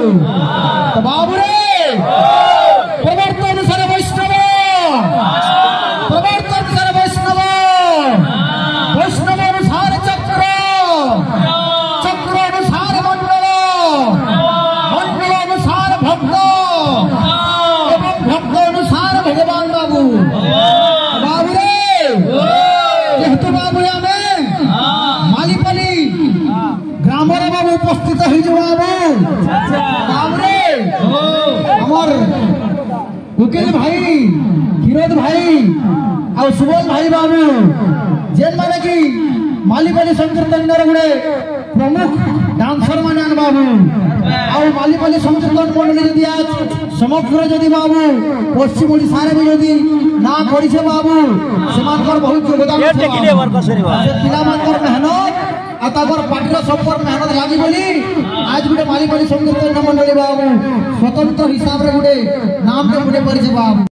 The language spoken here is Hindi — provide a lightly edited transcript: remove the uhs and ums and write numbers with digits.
तो बाबू रे प्रवर्तन सारे वैष्णव प्रवर्तन सारे वैष्णव वैष्णव अनुसार चक्र चक्र अनुसार मंडल मंडल अनुसार भक्त एवं भक्त अनुसार भगवान बाबू बाबू रे जेहेतु बाबू आमे मालीपाली ग्रामर बाबू उपस्थित हो बाबू रे हमर उकिल भाई किरोद भाई और सुबोध भाई बाबू जेन माने कि मालीपाली संकीर्तन गुड़े प्रमुख डांसर माने बाबू और मालीपाली संकीर्तन मंडली जदि आज समग्र जदि बाबू पश्चिम ओडिशा रे भी जदि ना करिसे बाबू सेमानकर बहुत योगदान ये टेकिले वर्क सरीवा से पिला मानकर मेहनत आ ताकर पार्टीर सब मेहनत लागी बोली आज गुटे मालीपाली संकीर्तन मंडली बाबू स्वतंत्र हिसाब रे गुटे नाम के गुटे परिचे बाबू।